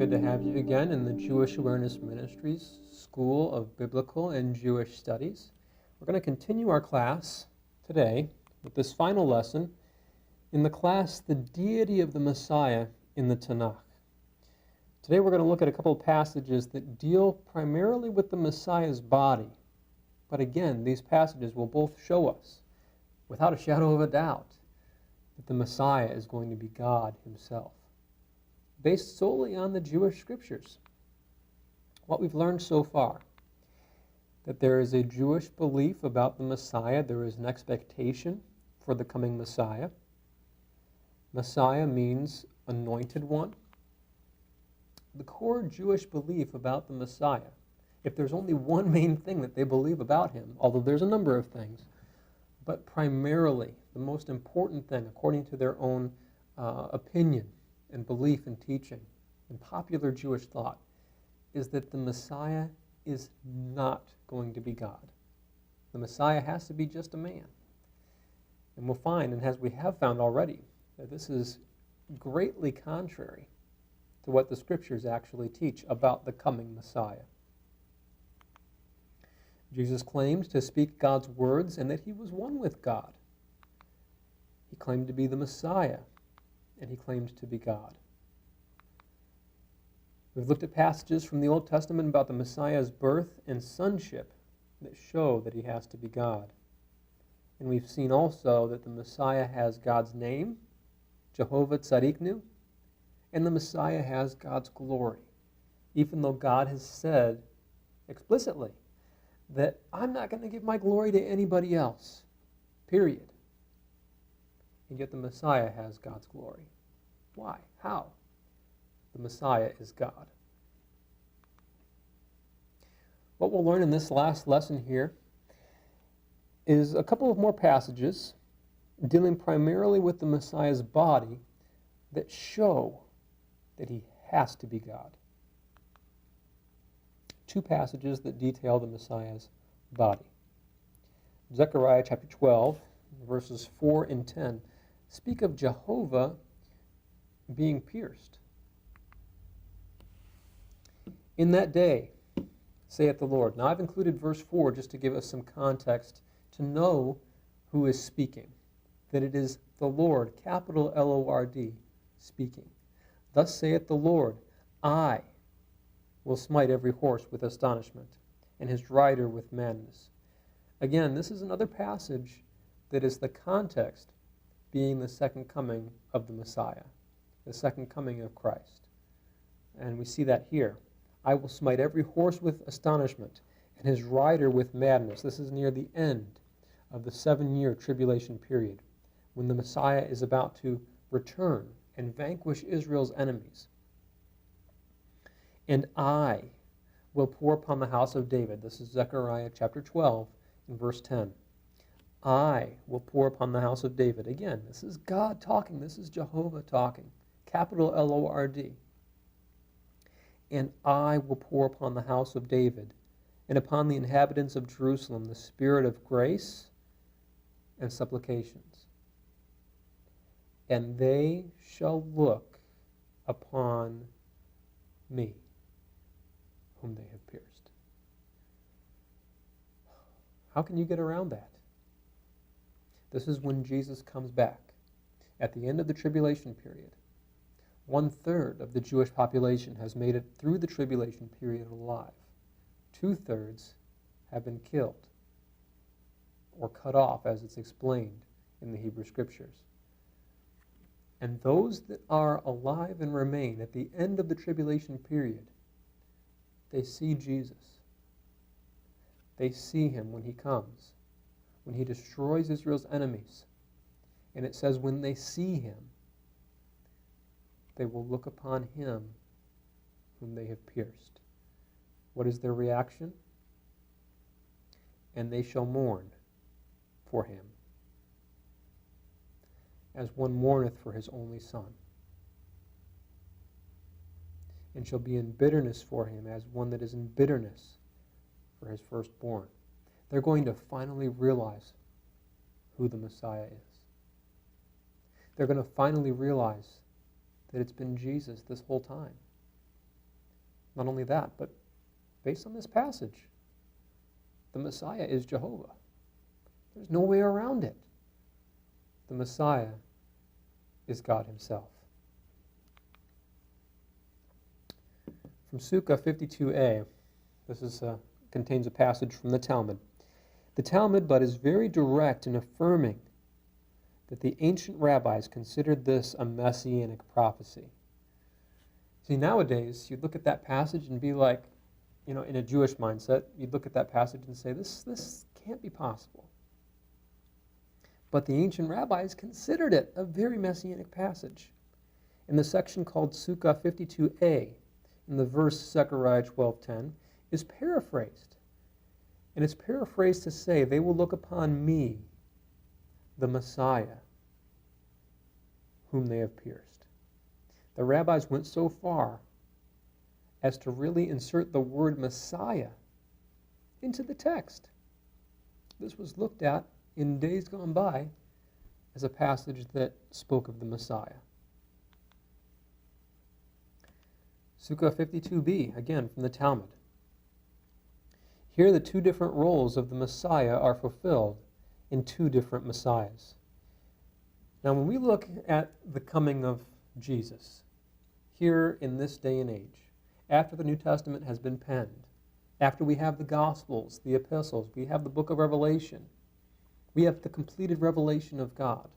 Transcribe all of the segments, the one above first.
good to have you again in the Jewish Awareness Ministries School of Biblical and Jewish Studies. We're going to continue our class today with this final lesson in the class, The Deity of the Messiah in the Tenach. Today we're going to look at a couple of passages that deal primarily with the Messiah's body. But again, these passages will both show us, without a shadow of a doubt, that the Messiah is going to be God himself, based solely on the Jewish scriptures. What we've learned so far, that there is a Jewish belief about the Messiah, there is an expectation for the coming Messiah. Messiah means anointed one. The core Jewish belief about the Messiah, if there's only one main thing that they believe about him, although there's a number of things, but primarily the most important thing, according to their own opinion and belief and teaching and popular Jewish thought, is that the Messiah is not going to be God. The Messiah has to be just a man. And we'll find, and as we have found already, that this is greatly contrary to what the scriptures actually teach about the coming Messiah. Jesus claimed to speak God's words and that he was one with God. He claimed to be the Messiah, and he claimed to be God. We've looked at passages from the Old Testament about the Messiah's birth and sonship that show that he has to be God. And we've seen also that the Messiah has God's name, Jehovah Tzadiknu, and the Messiah has God's glory, even though God has said explicitly that I'm not going to give my glory to anybody else, period. And yet the Messiah has God's glory. Why? How? The Messiah is God. What we'll learn in this last lesson here is a couple of more passages dealing primarily with the Messiah's body that show that he has to be God. Two passages that detail the Messiah's body. Zechariah chapter 12, verses 4 and 10, speak of Jehovah being pierced. In that day, saith the Lord. Now I've included verse 4 just to give us some context to know who is speaking. That it is the Lord, capital L-O-R-D, speaking. Thus saith the Lord, I will smite every horse with astonishment, and his rider with madness. Again, this is another passage that is the context being the second coming of the Messiah, the second coming of Christ. And we see that here. I will smite every horse with astonishment, and his rider with madness. This is near the end of the 7-year tribulation period, when the Messiah is about to return and vanquish Israel's enemies. And I will pour upon the house of David. This is Zechariah chapter 12 and verse 10. I will pour upon the house of David. Again, this is God talking. This is Jehovah talking. Capital L-O-R-D. And I will pour upon the house of David and upon the inhabitants of Jerusalem the spirit of grace and supplications. And they shall look upon me, whom they have pierced. How can you get around that? This is when Jesus comes back at the end of the tribulation period. 1/3 of the Jewish population has made it through the tribulation period alive. 2/3 have been killed or cut off, as it's explained in the Hebrew Scriptures. And those that are alive and remain at the end of the tribulation period, they see Jesus. They see him when he comes, when he destroys Israel's enemies. And it says when they see him, they will look upon him whom they have pierced. What is their reaction? And they shall mourn for him, as one mourneth for his only son, and shall be in bitterness for him, as one that is in bitterness for his firstborn. They're going to finally realize who the Messiah is. They're going to finally realize that it's been Jesus this whole time. Not only that, but based on this passage, the Messiah is Jehovah. There's no way around it. The Messiah is God himself. From Sukkah 52a, this contains a passage from the Talmud. The Talmud, but is very direct in affirming that the ancient rabbis considered this a messianic prophecy. See, nowadays, you'd look at that passage and be like, in a Jewish mindset, you'd look at that passage and say, this can't be possible. But the ancient rabbis considered it a very messianic passage. In the section called Sukkah 52a, in the verse Zechariah 12:10, is paraphrased. And it's paraphrased to say, they will look upon me, the Messiah, whom they have pierced. The rabbis went so far as to really insert the word Messiah into the text. This was looked at in days gone by as a passage that spoke of the Messiah. Sukkah 52b, again from the Talmud. Here the two different roles of the Messiah are fulfilled in two different Messiahs. Now when we look at the coming of Jesus, here in this day and age, after the New Testament has been penned, after we have the Gospels, the Epistles, we have the book of Revelation, we have the completed revelation of God.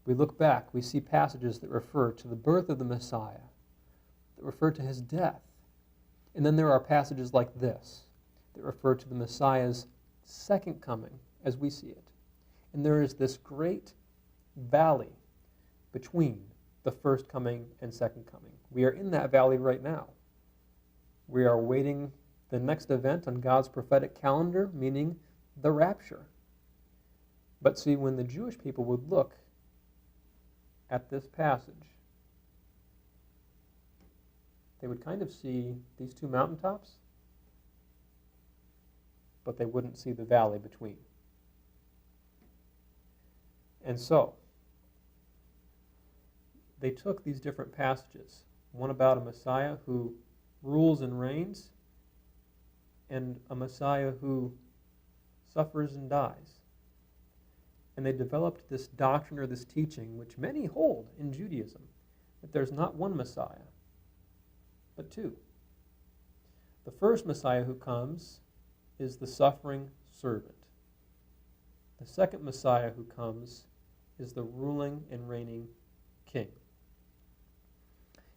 We look back, we see passages that refer to the birth of the Messiah, that refer to his death. And then there are passages like this that refer to the Messiah's second coming as we see it. And there is this great valley between the first coming and second coming. We are in that valley right now. We are awaiting the next event on God's prophetic calendar, meaning the rapture. But see, when the Jewish people would look at this passage, they would kind of see these two mountaintops, but they wouldn't see the valley between. And so, they took these different passages, one about a Messiah who rules and reigns, and a Messiah who suffers and dies. And they developed this doctrine or this teaching, which many hold in Judaism, that there's not one Messiah, but two. The first Messiah who comes is the suffering servant. The second Messiah who comes is the ruling and reigning king.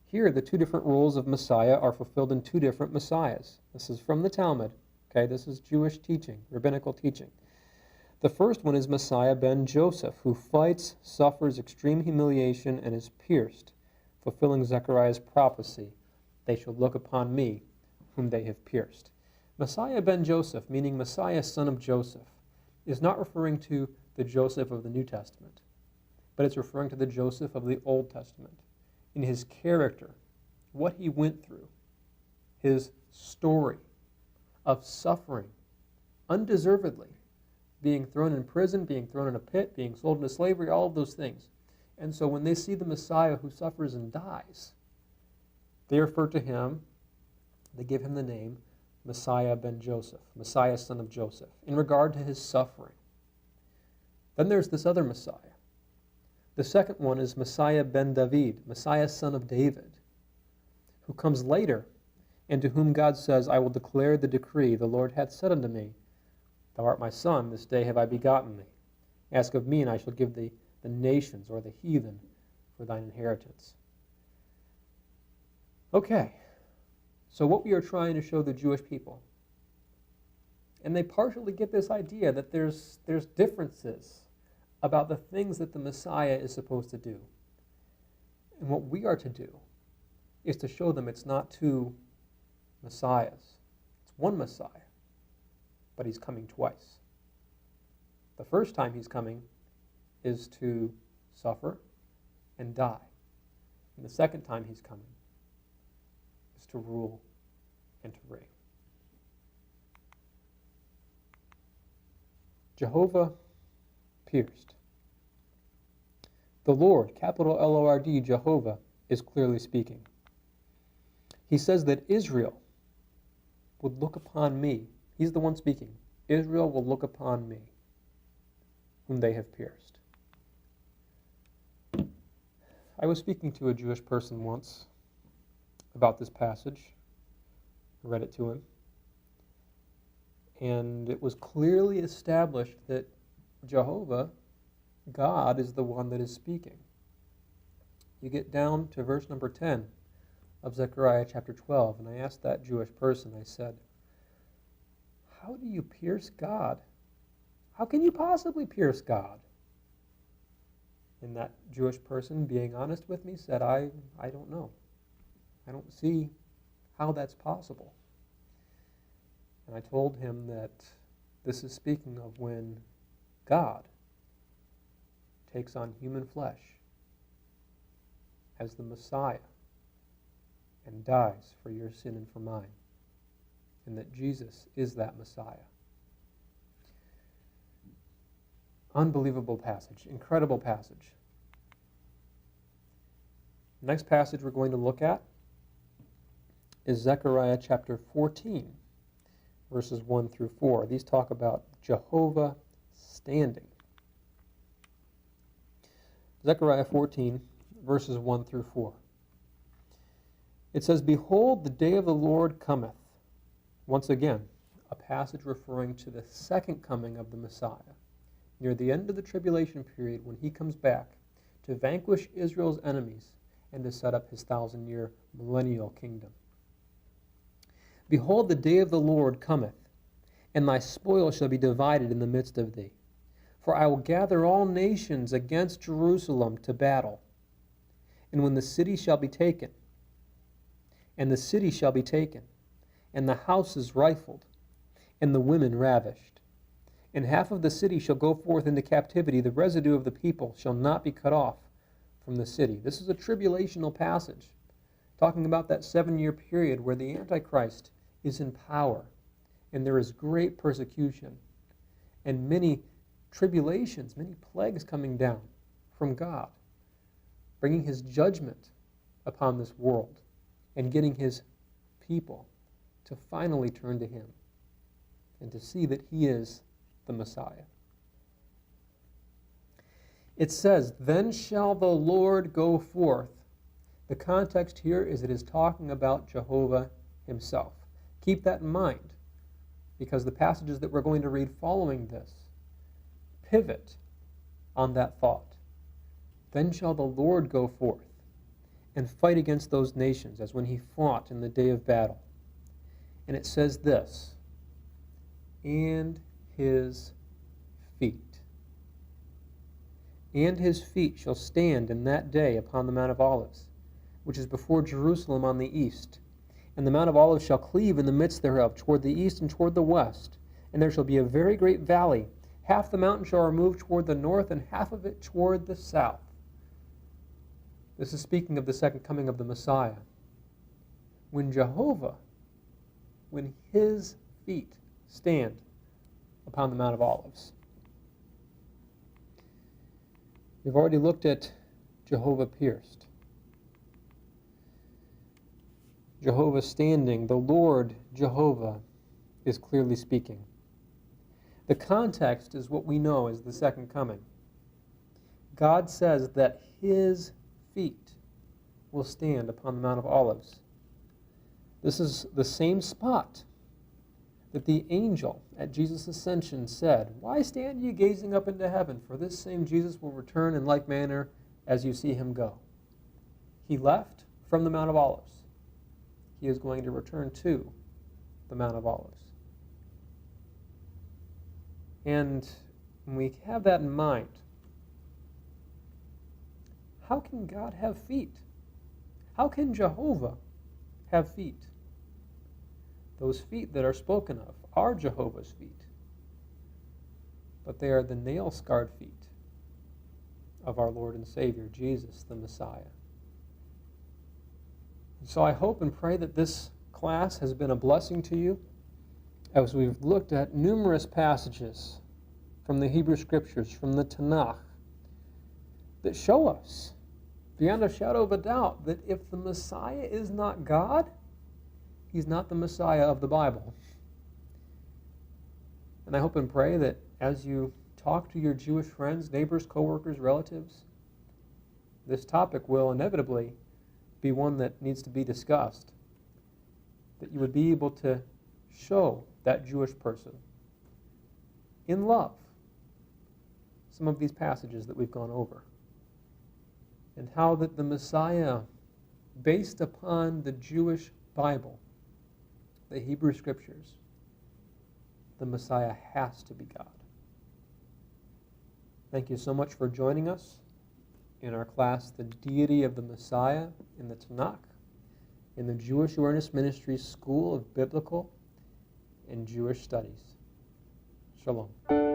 Here, the two different roles of Messiah are fulfilled in two different Messiahs. This is from the Talmud. Okay, this is Jewish teaching, rabbinical teaching. The first one is Messiah ben Joseph, who fights, suffers extreme humiliation, and is pierced, fulfilling Zechariah's prophecy. They shall look upon me, whom they have pierced. Messiah ben Joseph, meaning Messiah son of Joseph, is not referring to the Joseph of the New Testament, but it's referring to the Joseph of the Old Testament. In his character, what he went through, his story of suffering undeservedly, being thrown in prison, being thrown in a pit, being sold into slavery, all of those things. And so when they see the Messiah who suffers and dies, they refer to him, they give him the name Messiah ben Joseph, Messiah son of Joseph, in regard to his suffering. Then there's this other Messiah. The second one is Messiah ben David, Messiah son of David, who comes later, and to whom God says, I will declare the decree, the Lord hath said unto me, Thou art my son, this day have I begotten thee. Ask of me, and I shall give thee the nations, or the heathen, for thine inheritance. Okay, so what we are trying to show the Jewish people, and they partially get this idea that there's differences about the things that the Messiah is supposed to do. And what we are to do is to show them it's not two Messiahs. It's one Messiah, but he's coming twice. The first time he's coming is to suffer and die. And the second time he's coming is to rule and to reign. Jehovah pierced. The Lord, capital Lord, Jehovah, is clearly speaking. He says that Israel would look upon me. He's the one speaking. Israel will look upon me, whom they have pierced. I was speaking to a Jewish person once about this passage. I read it to him. And it was clearly established that Jehovah, God, is the one that is speaking. You get down to verse number 10 of Zechariah chapter 12, and I asked that Jewish person, I said, how do you pierce God? How can you possibly pierce God? And that Jewish person, being honest with me, said, I don't know. I don't see how that's possible. And I told him that this is speaking of when God takes on human flesh as the Messiah and dies for your sin and for mine, and that Jesus is that Messiah. Unbelievable passage, incredible passage. The next passage we're going to look at is Zechariah chapter 14, verses 1 through 4. These talk about Jehovah standing. Zechariah 14, verses 1 through 4. It says, "Behold, the day of the Lord cometh." Once again, a passage referring to the second coming of the Messiah, near the end of the tribulation period when he comes back to vanquish Israel's enemies and to set up his 1,000-year millennial kingdom. "Behold, the day of the Lord cometh, and thy spoil shall be divided in the midst of thee. For I will gather all nations against Jerusalem to battle. And when the city shall be taken, and the houses rifled, and the women ravished, and half of the city shall go forth into captivity, the residue of the people shall not be cut off from the city." This is a tribulational passage, talking about that 7-year period where the Antichrist is in power, and there is great persecution, and many tribulations, many plagues coming down from God, bringing his judgment upon this world, and getting his people to finally turn to him and to see that he is the Messiah. It says, "Then shall the Lord go forth." The context here is it is talking about Jehovah himself. Keep that in mind, because the passages that we're going to read following this pivot on that thought. Then shall the Lord go forth and fight against those nations, as when he fought in the day of battle. And it says this, "And his feet. And his feet shall stand in that day upon the Mount of Olives, which is before Jerusalem on the east. And the Mount of Olives shall cleave in the midst thereof, toward the east and toward the west. And there shall be a very great valley. Half the mountain shall remove toward the north, and half of it toward the south." This is speaking of the second coming of the Messiah. When Jehovah, when his feet stand upon the Mount of Olives. We've already looked at Jehovah pierced. Jehovah standing, the Lord Jehovah is clearly speaking. The context is what we know as the second coming. God says that his feet will stand upon the Mount of Olives. This is the same spot that the angel at Jesus' ascension said, "Why stand ye gazing up into heaven? For this same Jesus will return in like manner as you see him go." He left from the Mount of Olives. He is going to return to the Mount of Olives. And when we have that in mind, how can God have feet? How can Jehovah have feet? Those feet that are spoken of are Jehovah's feet, but they are the nail-scarred feet of our Lord and Savior, Jesus the Messiah. So I hope and pray that this class has been a blessing to you as we've looked at numerous passages from the Hebrew Scriptures, from the Tenach, that show us, beyond a shadow of a doubt, that if the Messiah is not God, He's not the Messiah of the Bible. And I hope and pray that as you talk to your Jewish friends, neighbors, coworkers, relatives, this topic will inevitably be one that needs to be discussed. That you would be able to show that Jewish person in love some of these passages that we've gone over. And how that the Messiah, based upon the Jewish Bible, the Hebrew Scriptures, the Messiah has to be God. Thank you so much for joining us in our class, The Deity of the Messiah in the Tenach, in the Jewish Awareness Ministries School of Biblical and Jewish Studies. Shalom.